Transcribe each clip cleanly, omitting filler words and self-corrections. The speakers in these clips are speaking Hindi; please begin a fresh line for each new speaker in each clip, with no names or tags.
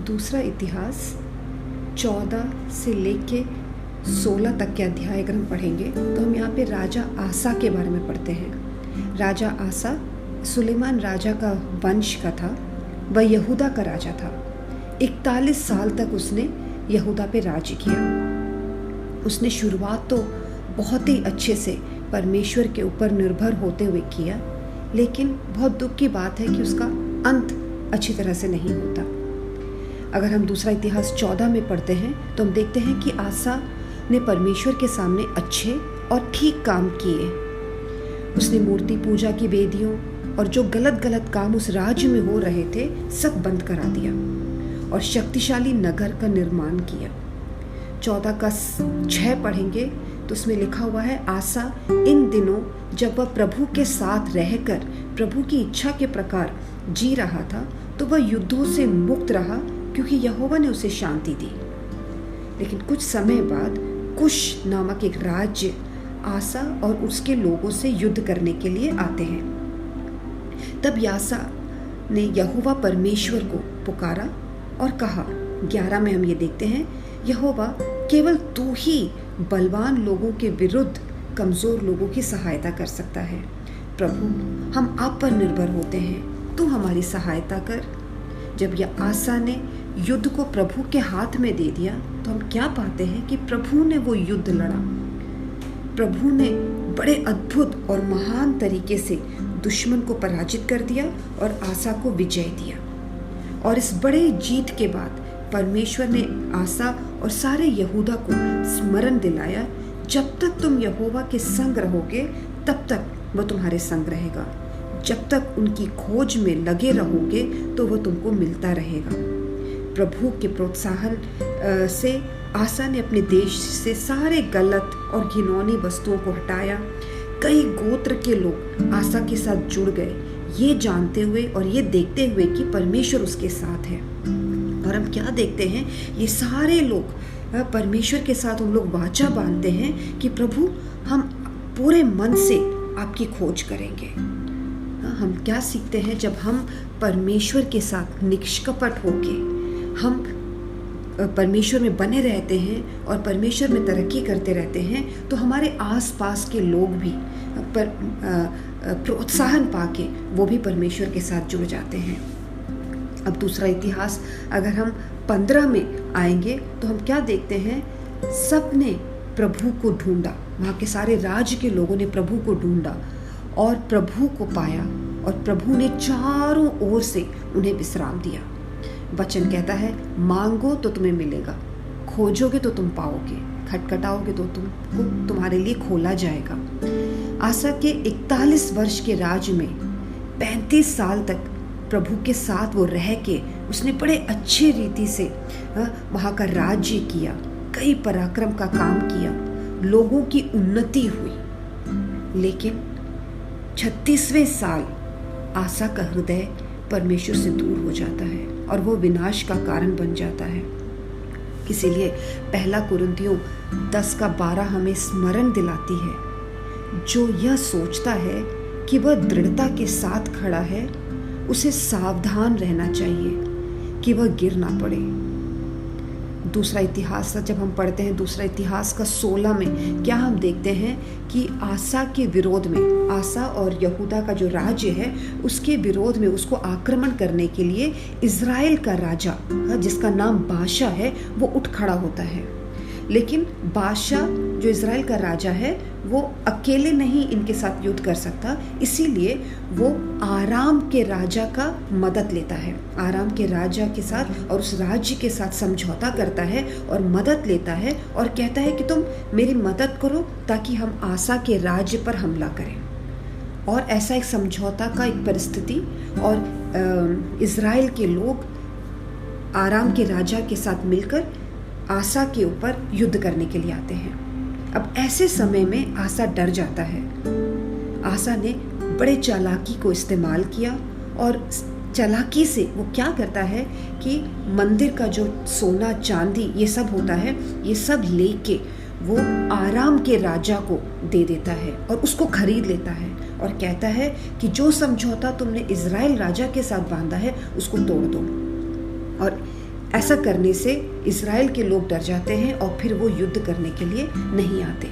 दूसरा इतिहास 14 से लेके 16 तक के अध्याय अगर हम पढ़ेंगे तो हम यहाँ पे राजा आसा के बारे में पढ़ते हैं। राजा आसा सुलेमान राजा का वंश का था। वह यहूदा का राजा था। 41 साल तक उसने यहूदा पे राज्य किया। उसने शुरुआत तो बहुत ही अच्छे से परमेश्वर के ऊपर निर्भर होते हुए किया, लेकिन बहुत दुख की बात है कि उसका अंत अच्छी तरह से नहीं होता। अगर हम दूसरा इतिहास 14 में पढ़ते हैं तो हम देखते हैं कि आसा ने परमेश्वर के सामने अच्छे और ठीक काम किए। उसने मूर्ति पूजा की वेदियों और जो गलत गलत काम उस राज्य में हो रहे थे सब बंद करा दिया और शक्तिशाली नगर का निर्माण किया। 14 का 6 पढ़ेंगे तो उसमें लिखा हुआ है, आसा इन दिनों जब वह प्रभु के साथ रहकर प्रभु की इच्छा के प्रकार जी रहा था तो वह युद्धों से मुक्त रहा, क्योंकि यहोवा ने उसे शांति दी। लेकिन कुछ समय बाद कुश नामक एक राज्य आसा और उसके लोगों से युद्ध करने के लिए आते हैं। तब यासा ने यहोवा परमेश्वर को पुकारा और कहा, 11 में हम ये देखते हैं, यहोवा केवल तू ही बलवान लोगों के विरुद्ध कमजोर लोगों की सहायता कर सकता है। प्रभु, हम आप पर निर्भर होते हैं, तू हमारी सहायता कर। जब यह आसा ने युद्ध को प्रभु के हाथ में दे दिया तो हम क्या पाते हैं कि प्रभु ने वो युद्ध लड़ा। प्रभु ने बड़े अद्भुत और महान तरीके से दुश्मन को पराजित कर दिया और आसा को विजय दिया। और इस बड़े जीत के बाद परमेश्वर ने आसा और सारे यहूदा को स्मरण दिलाया, जब तक तुम यहोवा के संग रहोगे तब तक वह तुम्हारे संग रहेगा। जब तक उनकी खोज में लगे रहोगे तो वह तुमको मिलता रहेगा। प्रभु के प्रोत्साहन से आसा ने अपने देश से सारे गलत और घिनौनी वस्तुओं को हटाया। कई गोत्र के लोग आसा के साथ जुड़ गए, ये जानते हुए और ये देखते हुए कि परमेश्वर उसके साथ है। और हम क्या देखते हैं, ये सारे लोग परमेश्वर के साथ उन लोग वाचा बांधते हैं कि प्रभु, हम पूरे मन से आपकी खोज करेंगे। हम क्या सीखते हैं, जब हम परमेश्वर के साथ निष्कपट होके हम परमेश्वर में बने रहते हैं और परमेश्वर में तरक्की करते रहते हैं, तो हमारे आसपास के लोग भी प्रोत्साहन पाके वो भी परमेश्वर के साथ जुड़ जाते हैं। अब दूसरा इतिहास अगर हम 15 में आएंगे तो हम क्या देखते हैं, सब ने प्रभु को ढूंढा। वहाँ के सारे राज्य के लोगों ने प्रभु को ढूंढा और प्रभु को पाया, और प्रभु ने चारों ओर से उन्हें विश्राम दिया। वचन कहता है, मांगो तो तुम्हें मिलेगा, खोजोगे तो तुम पाओगे, खटखटाओगे तो तुमको तुम्हारे लिए खोला जाएगा। आसा के 41 वर्ष के राज में 35 साल तक प्रभु के साथ वो रह के उसने बड़े अच्छे रीति से वहाँ का राज्य किया, कई पराक्रम का काम किया, लोगों की उन्नति हुई। लेकिन 36वें साल आसा का हृदय परमेश्वर से दूर हो जाता है और वो विनाश का कारण बन जाता है। इसीलिए पहला कुरिन्थियों 10:12 हमें स्मरण दिलाती है, जो यह सोचता है कि वह दृढ़ता के साथ खड़ा है, उसे सावधान रहना चाहिए कि वह गिर ना पड़े। दूसरा इतिहास जब हम पढ़ते हैं, दूसरा इतिहास का 16 में क्या हम देखते हैं कि आसा के विरोध में, आसा और यहूदा का जो राज्य है उसके विरोध में, उसको आक्रमण करने के लिए इज़राइल का राजा जिसका नाम बाशा है वो उठ खड़ा होता है। लेकिन बादशाह जो इज़राइल का राजा है वो अकेले नहीं इनके साथ युद्ध कर सकता, इसीलिए वो आराम के राजा का मदद लेता है, आराम के राजा के साथ और उस राज्य के साथ समझौता करता है और मदद लेता है और कहता है कि तुम मेरी मदद करो ताकि हम आसा के राज्य पर हमला करें। और ऐसा एक समझौता का एक परिस्थिति, और इज़राइल के लोग आराम के राजा के साथ मिलकर आसा के ऊपर युद्ध करने के लिए आते हैं। अब ऐसे समय में आसा डर जाता है। आसा ने बड़े चालाकी को इस्तेमाल किया और चालाकी से वो क्या करता है कि मंदिर का जो सोना चांदी ये सब होता है, ये सब लेके वो आराम के राजा को दे देता है और उसको खरीद लेता है और कहता है कि जो समझौता तुमने इज़राइल राजा के साथ बांधा है उसको तोड़ दो। और ऐसा करने से इज़राइल के लोग डर जाते हैं और फिर वो युद्ध करने के लिए नहीं आते।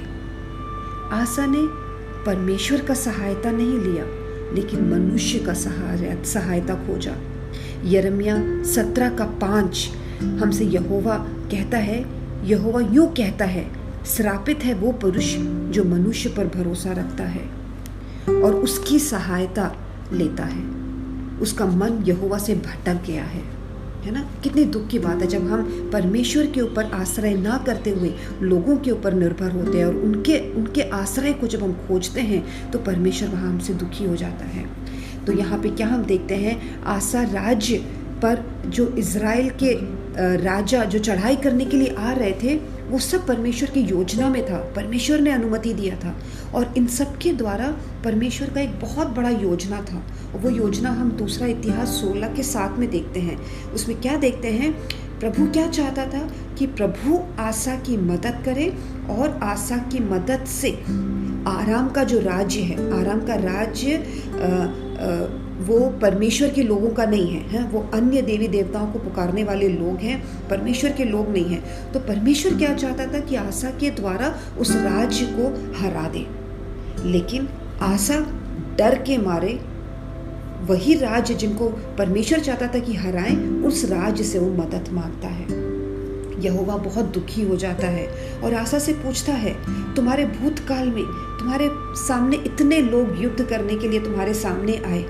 आसा ने परमेश्वर का सहायता नहीं लिया, लेकिन मनुष्य का सहायता खोजा। यिर्मयाह 17:5 हमसे यहोवा यूं कहता है, श्रापित है वो पुरुष जो मनुष्य पर भरोसा रखता है और उसकी सहायता लेता है, उसका मन यहोवा से भटक गया है ना। कितनी दुख की बात है जब हम परमेश्वर के ऊपर आश्रय ना करते हुए लोगों के ऊपर निर्भर होते हैं और उनके आश्रय को जब हम खोजते हैं तो परमेश्वर वहाँ हमसे दुखी हो जाता है। तो यहाँ पे क्या हम देखते हैं, आसा राज्य पर जो इज़राइल के राजा जो चढ़ाई करने के लिए आ रहे थे, वो सब परमेश्वर की योजना में था, परमेश्वर ने अनुमति दिया था और इन सब के द्वारा परमेश्वर का एक बहुत बड़ा योजना था। और वो योजना हम दूसरा इतिहास 16:7 में देखते हैं। उसमें क्या देखते हैं, प्रभु क्या चाहता था कि प्रभु आसा की मदद करे और आसा की मदद से आराम का जो राज्य है, आराम का राज्य वो परमेश्वर के लोगों का नहीं है, वो अन्य देवी देवताओं को पुकारने वाले लोग हैं, परमेश्वर के लोग नहीं हैं। तो परमेश्वर क्या चाहता था कि आसा के द्वारा उस राज्य को हरा दे, लेकिन आसा डर के मारे वही राज्य जिनको परमेश्वर चाहता था कि हराएं, उस राज्य से वो मदद मांगता है। यहोवा बहुत दुखी हो जाता है और आसा से पूछता है, तुम्हारे भूतकाल में तुम्हारे सामने इतने लोग युद्ध करने के लिए तुम्हारे सामने आए,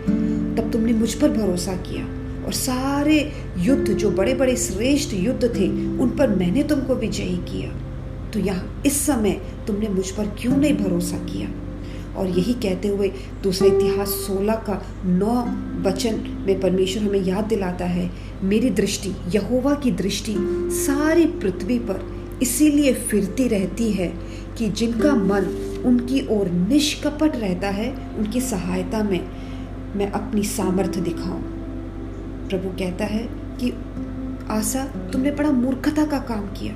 तब तुमने मुझ पर भरोसा किया और सारे युद्ध जो बड़े बड़े श्रेष्ठ युद्ध थे उन पर मैंने तुमको विजयी किया, तो यहाँ इस समय तुमने मुझ पर क्यों नहीं भरोसा किया। और यही कहते हुए दूसरा इतिहास 16:9 में परमेश्वर हमें याद दिलाता है, मेरी दृष्टि, यहोवा की दृष्टि सारी पृथ्वी पर इसीलिए फिरती रहती है कि जिनका मन उनकी ओर निष्कपट रहता है, उनकी सहायता में मैं अपनी सामर्थ्य दिखाऊं। प्रभु कहता है कि आसा, तुमने बड़ा मूर्खता का काम किया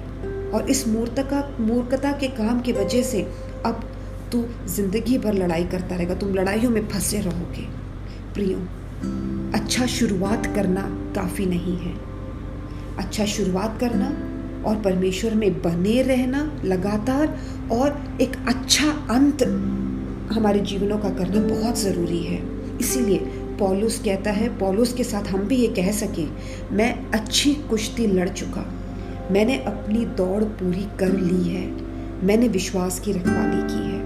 और इस मूर्खता के काम की वजह से अब तू जिंदगी भर लड़ाई करता रहेगा, तुम लड़ाइयों में फंसे रहोगे। प्रियो, अच्छा शुरुआत करना काफ़ी नहीं है। अच्छा शुरुआत करना और परमेश्वर में बने रहना लगातार और एक अच्छा अंत हमारे जीवनों का करना बहुत ज़रूरी है। इसीलिए पौलुस कहता है, पौलुस के साथ हम भी ये कह सकें, मैं अच्छी कुश्ती लड़ चुका, मैंने अपनी दौड़ पूरी कर ली है, मैंने विश्वास की रखवाली की है।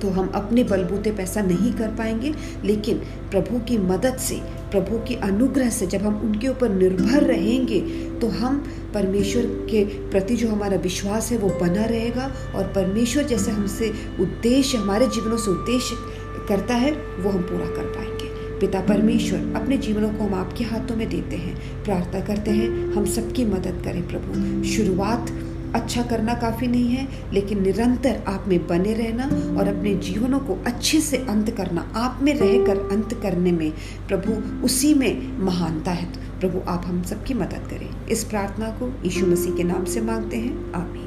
तो हम अपने बलबूते पे ऐसा नहीं कर पाएंगे, लेकिन प्रभु की मदद से, प्रभु के अनुग्रह से जब हम उनके ऊपर निर्भर रहेंगे तो हम परमेश्वर के प्रति जो हमारा विश्वास है वो बना रहेगा और परमेश्वर जैसे हमसे उद्देश्य, हमारे जीवनों से उद्देश्य करता है, वो हम पूरा कर पाएंगे। पिता परमेश्वर, अपने जीवनों को हम आपके हाथों में देते हैं, प्रार्थना करते हैं हम सबकी मदद करें। प्रभु, शुरुआत अच्छा करना काफ़ी नहीं है, लेकिन निरंतर आप में बने रहना और अपने जीवनों को अच्छे से अंत करना, आप में रहकर अंत करने में प्रभु उसी में महानता है। प्रभु, आप हम सबकी मदद करें। इस प्रार्थना को यीशु मसीह के नाम से मांगते हैं, आमीन।